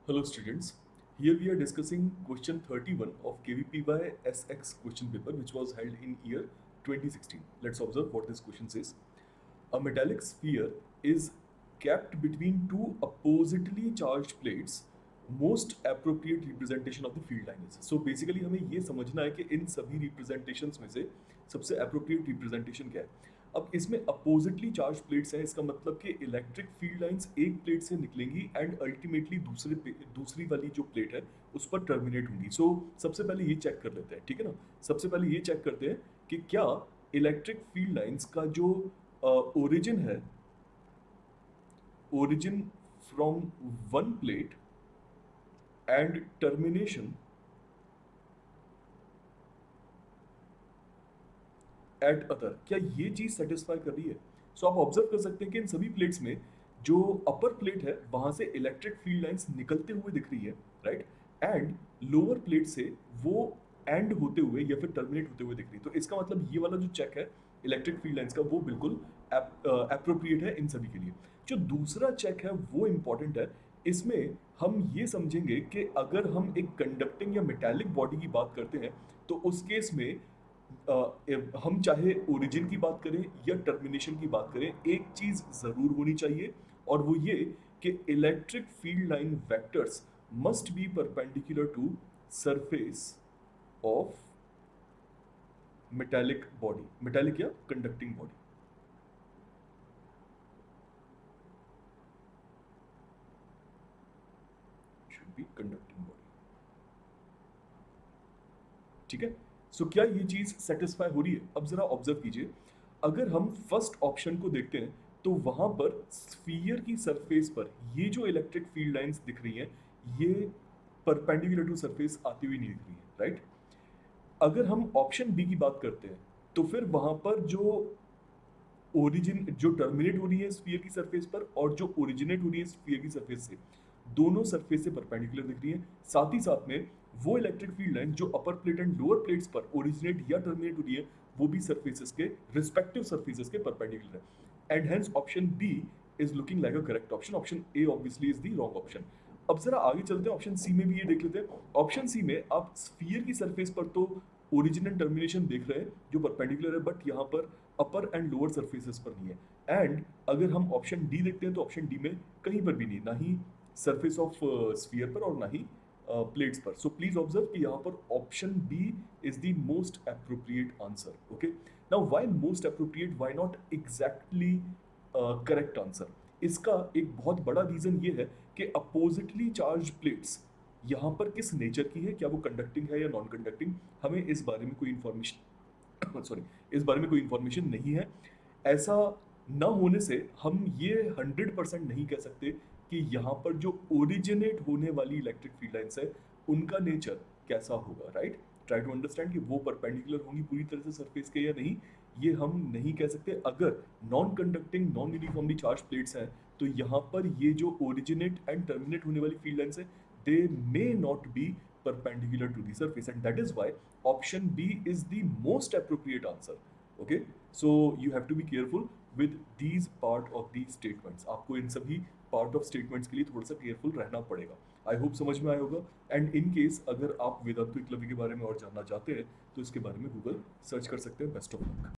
Hello students, here we are discussing question 31 of KVPY SX question paper which was held in year 2016. Let's observe what this question says. A metallic sphere is kept between two oppositely charged plates. Most appropriate representation of the field line is. So basically हमें ये समझना है कि इन सभी representations में से सबसे appropriate representation क्या है. अब इसमें अपोजिटली चार्ज प्लेट्स हैं, इसका मतलब कि इलेक्ट्रिक फील्ड लाइंस एक प्लेट से निकलेंगी एंड अल्टीमेटली दूसरी वाली जो प्लेट है उस पर टर्मिनेट होंगी. सो सबसे पहले ये चेक कर लेते हैं, ठीक है ना. सबसे पहले ये चेक करते हैं कि क्या इलेक्ट्रिक फील्ड लाइंस का जो ओरिजिन है, origin from one plate and termination eight other, क्या ये चीज सेटिस्फाई कर रही है. सो आप ऑब्जर्व कर सकते हैं कि इन सभी प्लेट्स में जो अपर प्लेट है वहां से इलेक्ट्रिक फील्ड लाइंस निकलते हुए दिख रही है, राइट. एंड लोअर प्लेट से वो एंड होते हुए या फिर टर्मिनेट होते हुए दिख रही है. तो इसका मतलब ये वाला जो चेक है इलेक्ट्रिक फील्ड लाइंस का वो बिल्कुल अप्रोप्रिएट है इन सभी के लिए. जो दूसरा चेक है वो इंपॉर्टेंट है. इसमें हम ये समझेंगे कि अगर हम एक कंडक्टिंग या मेटालिक बॉडी की बात करते हैं तो उस केस में हम चाहे ओरिजिन की बात करें या टर्मिनेशन की बात करें, एक चीज जरूर होनी चाहिए और वो ये कि electric field line vectors must be perpendicular to surface of metallic body, metallic या conducting body. Should be conducting body, ठीक है. सो क्या ये चीज सेटिस्फाई हो रही है. अब जरा ऑब्जर्व कीजिए, अगर हम फर्स्ट ऑप्शन को देखते हैं तो वहां पर स्फीयर की सरफेस पर ये जो इलेक्ट्रिक फील्ड लाइंस दिख रही हैं ये परपेंडिकुलर टू सरफेस आती हुई नहीं दिख रही है, राइट. अगर हम ऑप्शन बी की बात करते हैं तो फिर वहां पर जो ओरिजिन जो टर्मिनेट हो रही है स्फीयर की सरफेस पर और जो ओरिजिनेट हो रही है स्फीयर की सरफेस से, दोनों सरफेस से परपेंडिकुलर दिख रही है. साथ ही साथ में वो इलेक्ट्रिक फील्ड लाइन जो upper plate and lower plates पर ओरिजिनेट या टर्मिनेट हो रही है वो भी सरफेसेस के रिस्पेक्टिव सरफेसेस के परपेंडिकुलर है. And hence option B is looking like a correct option. Option A obviously is the wrong option. अब जरा आगे चलते हैं, ऑप्शन सी में भी ये देख लेते हैं. ऑप्शन सी में आप स्फीयर की सरफेस पर तो ओरिजिन एंड टर्मिनेशन देख रहे हैं जो परपेंडिकुलर है, बट यहाँ पर अपर एंड लोअर सरफेसेस पर नहीं है. एंड अगर हम ऑप्शन डी देखते हैं तो ऑप्शन डी में कहीं पर भी नहीं, ना ही सरफेस ऑफ स्फीयर पर और ना ही प्लेट्स पर. सो प्लीज ऑब्जर्व कि यहाँ पर option B is the most appropriate answer. Okay, now why most appropriate, why not exactly correct answer. इसका एक बहुत बड़ा रीजन ये है कि अपोजिटली चार्ज प्लेट्स यहाँ पर किस नेचर की है, क्या वो कंडक्टिंग है या नॉन कंडक्टिंग, हमें इस बारे में कोई इंफॉर्मेशन सॉरी इस बारे में कोई इंफॉर्मेशन नहीं है. ऐसा न होने से हम ये 100% नहीं कह सकते कि यहाँ पर जो ओरिजिनेट होने वाली इलेक्ट्रिक फील्ड लाइंस है उनका नेचर कैसा होगा, राइट. ट्राई टू अंडरस्टैंड कि वो परपेंडिकुलर होंगी पूरी तरह से सरफेस के या नहीं, ये हम नहीं कह सकते. अगर non conducting non uniformly charge plates हैं तो यहाँ पर ये जो ओरिजिनेट एंड टर्मिनेट होने वाली फील्ड लाइंस है they may not be perpendicular to the surface, and that is why option B is the most appropriate answer. Okay, so you have to be careful with these part of the statements. आपको इन सभी part of statements के लिए थोड़ा सा careful रहना पड़ेगा. I hope समझ में आया होगा. And in case अगर आप वेदांतु एकलव्य के बारे में और जानना चाहते हैं तो इसके बारे में गूगल सर्च कर सकते हैं. Best of luck.